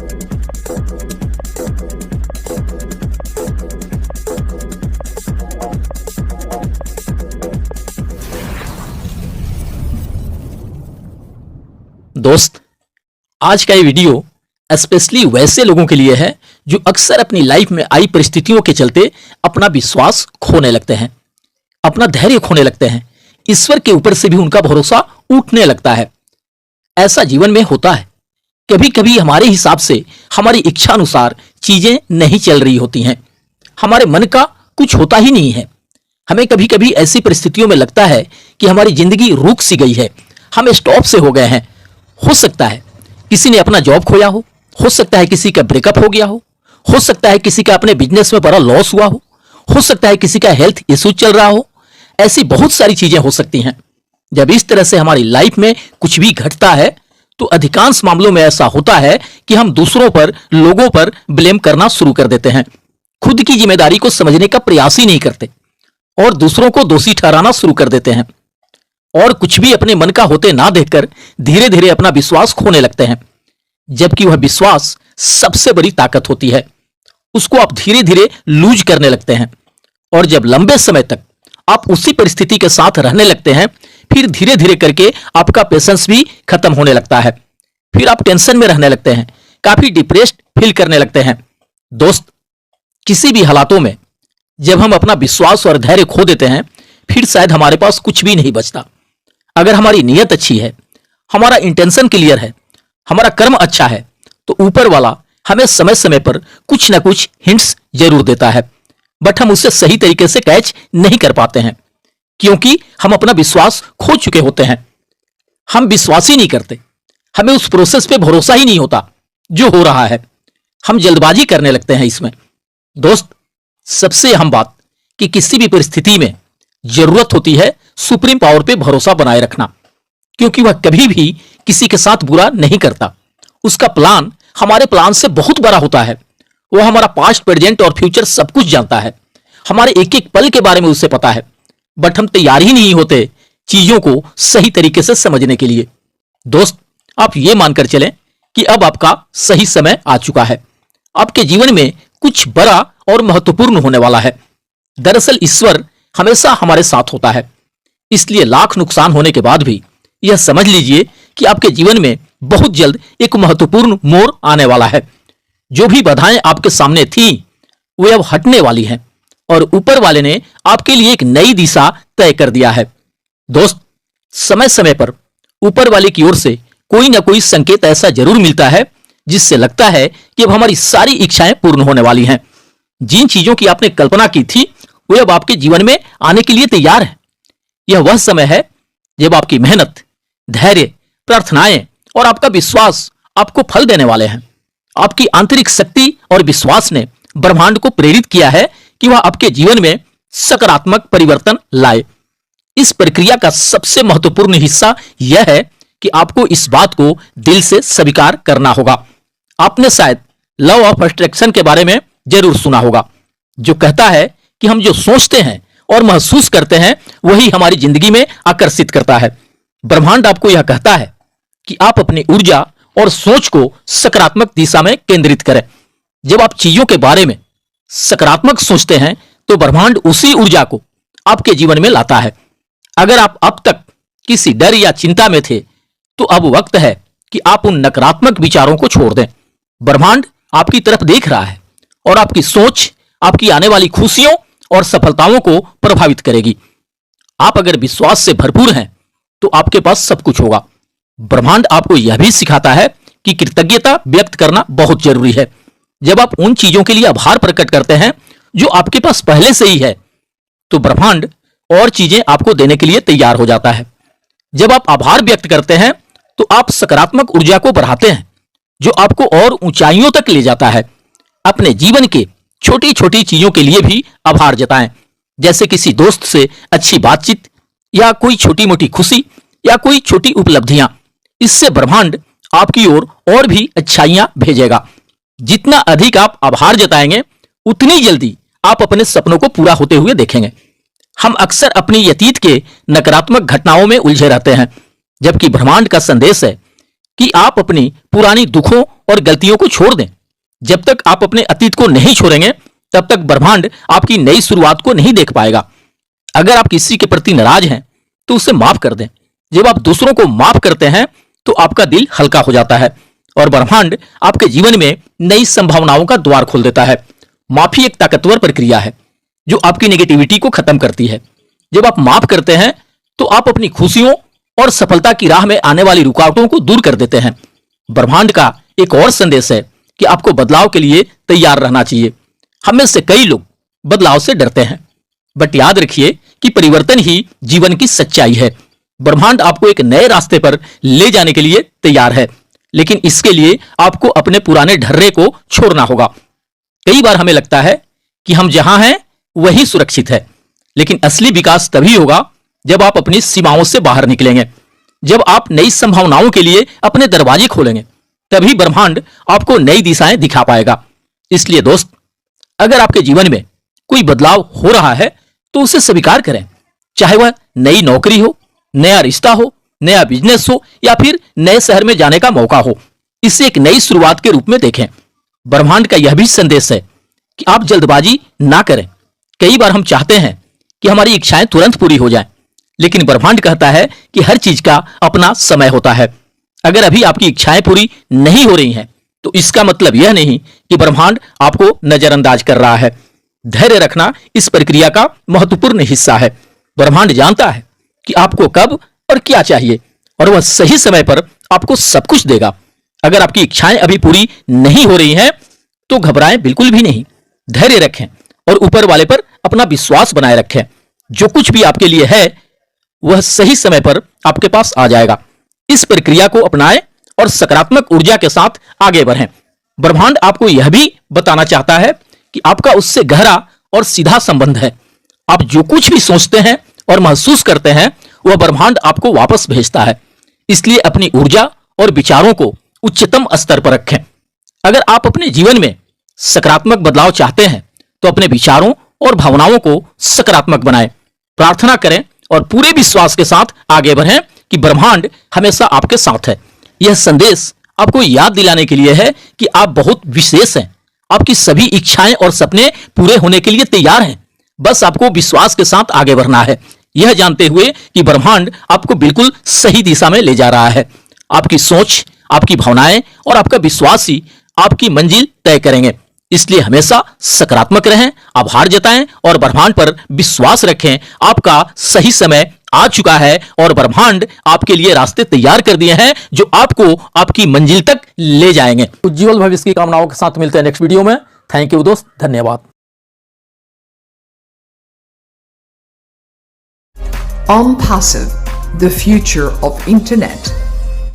दोस्त, आज का ये वीडियो स्पेशली वैसे लोगों के लिए है जो अक्सर अपनी लाइफ में आई परिस्थितियों के चलते अपना विश्वास खोने लगते हैं, अपना धैर्य खोने लगते हैं, ईश्वर के ऊपर से भी उनका भरोसा उठने लगता है। ऐसा जीवन में होता है। कभी कभी हमारे हिसाब से, हमारी इच्छा अनुसार चीजें नहीं चल रही होती हैं, हमारे मन का कुछ होता ही नहीं है। हमें कभी कभी ऐसी परिस्थितियों में लगता है कि हमारी जिंदगी रुक सी गई है, हम स्टॉप से हो गए हैं। हो सकता है किसी ने अपना जॉब खोया हो सकता है किसी का ब्रेकअप हो गया हो सकता है किसी का अपने बिजनेस में बड़ा लॉस हुआ हो सकता है किसी का हेल्थ इशू चल रहा हो। ऐसी बहुत सारी चीजें हो सकती हैं। जब इस तरह से हमारी लाइफ में कुछ भी घटता है तो अधिकांश मामलों में ऐसा होता है कि हम दूसरों पर, लोगों पर ब्लेम करना शुरू कर देते हैं, खुद की जिम्मेदारी को समझने का प्रयास ही नहीं करते और दूसरों को दोषी ठहराना शुरू कर देते हैं और कुछ भी अपने मन का होते ना देखकर धीरे धीरे अपना विश्वास खोने लगते हैं। जबकि वह विश्वास सबसे बड़ी ताकत होती है, उसको आप धीरे धीरे लूज करने लगते हैं और जब लंबे समय तक आप उसी परिस्थिति के साथ रहने लगते हैं, फिर धीरे धीरे करके आपका पेशेंस भी खत्म होने लगता है। फिर आप टेंशन में रहने लगते हैं, काफी डिप्रेस्ड फील करने लगते हैं। दोस्त, किसी भी हालातों में जब हम अपना विश्वास और धैर्य खो देते हैं, फिर शायद हमारे पास कुछ भी नहीं बचता। अगर हमारी नीयत अच्छी है, हमारा इंटेंशन क्लियर है, हमारा कर्म अच्छा है, तो ऊपर वाला हमें समय समय पर कुछ ना कुछ हिंट्स जरूर देता है, बट हम उसे सही तरीके से कैच नहीं कर पाते हैं क्योंकि हम अपना विश्वास खो चुके होते हैं। हम विश्वास ही नहीं करते, हमें उस प्रोसेस पे भरोसा ही नहीं होता जो हो रहा है। हम जल्दबाजी करने लगते हैं इसमें। दोस्त, सबसे अहम बात कि किसी भी परिस्थिति में जरूरत होती है सुप्रीम पावर पे भरोसा बनाए रखना, क्योंकि वह कभी भी किसी के साथ बुरा नहीं करता। उसका प्लान हमारे प्लान से बहुत बड़ा होता है। वह हमारा पास्ट, प्रेजेंट और फ्यूचर सब कुछ जानता है। हमारे एक एक पल के बारे में उसे पता है, बट हम तैयार ही नहीं होते चीजों को सही तरीके से समझने के लिए। दोस्त, आप ये मानकर चलें कि अब आपका सही समय आ चुका है। आपके जीवन में कुछ बड़ा और महत्वपूर्ण होने वाला है। दरअसल ईश्वर हमेशा हमारे साथ होता है, इसलिए लाख नुकसान होने के बाद भी यह समझ लीजिए कि आपके जीवन में बहुत जल्द एक महत्वपूर्ण मोड़ आने वाला है। जो भी बाधाएं आपके सामने थी वे अब हटने वाली हैं और ऊपर वाले ने आपके लिए एक नई दिशा तय कर दिया है। दोस्त, समय समय पर ऊपर वाले की ओर से कोई ना कोई संकेत ऐसा जरूर मिलता है जिससे लगता है कि अब हमारी सारी इच्छाएं पूर्ण होने वाली हैं। जिन चीजों की आपने कल्पना की थी वे अब आपके जीवन में आने के लिए तैयार है। यह वह समय है जब आपकी मेहनत, धैर्य, प्रार्थनाएं और आपका विश्वास आपको फल देने वाले हैं। आपकी आंतरिक शक्ति और विश्वास ने ब्रह्मांड को प्रेरित किया है कि वह आपके जीवन में सकारात्मक परिवर्तन लाए। इस प्रक्रिया का सबसे महत्वपूर्ण हिस्सा यह है कि आपको इस बात को दिल से स्वीकार करना होगा। आपने शायद लॉ ऑफ अट्रैक्शन के बारे में जरूर सुना होगा, जो कहता है कि हम जो सोचते हैं और महसूस करते हैं वही हमारी जिंदगी में आकर्षित करता है। ब्रह्मांड आपको यह कहता है कि आप अपनी ऊर्जा और सोच को सकारात्मक दिशा में केंद्रित करें। जब आप चीजों के बारे में सकारात्मक सोचते हैं तो ब्रह्मांड उसी ऊर्जा को आपके जीवन में लाता है। अगर आप अब तक किसी डर या चिंता में थे तो अब वक्त है कि आप उन नकारात्मक विचारों को छोड़ दें। ब्रह्मांड आपकी तरफ देख रहा है और आपकी सोच आपकी आने वाली खुशियों और सफलताओं को प्रभावित करेगी। आप अगर विश्वास से भरपूर हैं तो आपके पास सब कुछ होगा। ब्रह्मांड आपको यह भी सिखाता है कि कृतज्ञता व्यक्त करना बहुत जरूरी है। जब आप उन चीजों के लिए आभार प्रकट करते हैं जो आपके पास पहले से ही है, तो ब्रह्मांड और चीजें आपको देने के लिए तैयार हो जाता है। जब आप आभार व्यक्त करते हैं तो आप सकारात्मक ऊर्जा को बढ़ाते हैं, जो आपको और ऊंचाइयों तक ले जाता है। अपने जीवन के छोटी छोटी चीजों के लिए भी आभार जताएं, जैसे किसी दोस्त से अच्छी बातचीत या कोई छोटी मोटी खुशी या कोई छोटी उपलब्धियां। इससे ब्रह्मांड आपकी ओर और भी अच्छाइयां भेजेगा। जितना अधिक आप आभार जताएंगे उतनी जल्दी आप अपने सपनों को पूरा होते हुए देखेंगे। हम अक्सर अपनी अतीत के नकारात्मक घटनाओं में उलझे रहते हैं, जबकि ब्रह्मांड का संदेश है कि आप अपनी पुरानी दुखों और गलतियों को छोड़ दें। जब तक आप अपने अतीत को नहीं छोड़ेंगे तब तक ब्रह्मांड आपकी नई शुरुआत को नहीं देख पाएगा। अगर आप किसी के प्रति नाराज हैं तो उसे माफ कर दें। जब आप दूसरों को माफ करते हैं तो आपका दिल हल्का हो जाता है और ब्रह्मांड आपके जीवन में नई संभावनाओं का द्वार खोल देता है। माफी एक ताकतवर प्रक्रिया है जो आपकी नेगेटिविटी को खत्म करती है। जब आप माफ करते हैं तो आप अपनी खुशियों और सफलता की राह में आने वाली रुकावटों को दूर कर देते हैं। ब्रह्मांड का एक और संदेश है कि आपको बदलाव के लिए तैयार रहना चाहिए। हम में से कई लोग बदलाव से डरते हैं, बट याद रखिए कि परिवर्तन ही जीवन की सच्चाई है। ब्रह्मांड आपको एक नए रास्ते पर ले जाने के लिए तैयार है, लेकिन इसके लिए आपको अपने पुराने ढर्रे को छोड़ना होगा। कई बार हमें लगता है कि हम जहां हैं वही सुरक्षित है, लेकिन असली विकास तभी होगा जब आप अपनी सीमाओं से बाहर निकलेंगे। जब आप नई संभावनाओं के लिए अपने दरवाजे खोलेंगे तभी ब्रह्मांड आपको नई दिशाएं दिखा पाएगा। इसलिए दोस्त, अगर आपके जीवन में कोई बदलाव हो रहा है तो उसे स्वीकार करें, चाहे वह नई नौकरी हो, नया रिश्ता हो, नया बिजनेस हो या फिर नए शहर में जाने का मौका हो। इसे एक नई शुरुआत के रूप में देखें। ब्रह्मांड का यह भी संदेश है कि आप जल्दबाजी ना करें। कई बार हम चाहते हैं कि हमारी इच्छाएं तुरंत पूरी हो जाएं, लेकिन ब्रह्मांड कहता है कि हर चीज का अपना समय होता है। अगर अभी आपकी इच्छाएं पूरी नहीं हो रही हैं तो इसका मतलब यह नहीं कि ब्रह्मांड आपको नजरअंदाज कर रहा है। धैर्य रखना इस प्रक्रिया का महत्वपूर्ण हिस्सा है। ब्रह्मांड जानता है कि आपको कब और क्या चाहिए और वह सही समय पर आपको सब कुछ देगा। अगर आपकी इच्छाएं अभी पूरी नहीं हो रही हैं तो घबराएं बिल्कुल भी नहीं। धैर्य रखें और ऊपर वाले पर अपना विश्वास बनाए रखें। जो कुछ भी आपके लिए है वह सही समय पर आपके पास आ जाएगा। इस प्रक्रिया को अपनाएं और सकारात्मक ऊर्जा के साथ आगे बढ़ें। ब्रह्मांड आपको यह भी बताना चाहता है कि आपका उससे गहरा और सीधा संबंध है। आप जो कुछ भी सोचते हैं और महसूस करते हैं वह ब्रह्मांड आपको वापस भेजता है। इसलिए अपनी ऊर्जा और विचारों को उच्चतम स्तर पर रखें। अगर आप अपने जीवन में सकारात्मक बदलाव चाहते हैं तो अपने विचारों और भावनाओं को सकारात्मक बनाएं। प्रार्थना करें और पूरे विश्वास के साथ आगे बढ़ें कि ब्रह्मांड हमेशा आपके साथ है। यह संदेश आपको याद दिलाने के लिए है कि आप बहुत विशेष हैं। आपकी सभी इच्छाएं और सपने पूरे होने के लिए तैयार हैं। बस आपको विश्वास के साथ आगे बढ़ना है, यह जानते हुए कि ब्रह्मांड आपको बिल्कुल सही दिशा में ले जा रहा है। आपकी सोच, आपकी भावनाएं और आपका विश्वास ही आपकी मंजिल तय करेंगे। इसलिए हमेशा सकारात्मक रहें, आभार जताएं और ब्रह्मांड पर विश्वास रखें। आपका सही समय आ चुका है और ब्रह्मांड आपके लिए रास्ते तैयार कर दिए हैं जो आपको आपकी मंजिल तक ले जाएंगे। उज्जवल भविष्य की कामनाओं के साथ मिलते हैं नेक्स्ट वीडियो में। थैंक यू दोस्त, धन्यवाद। OnPassive, the future of internet.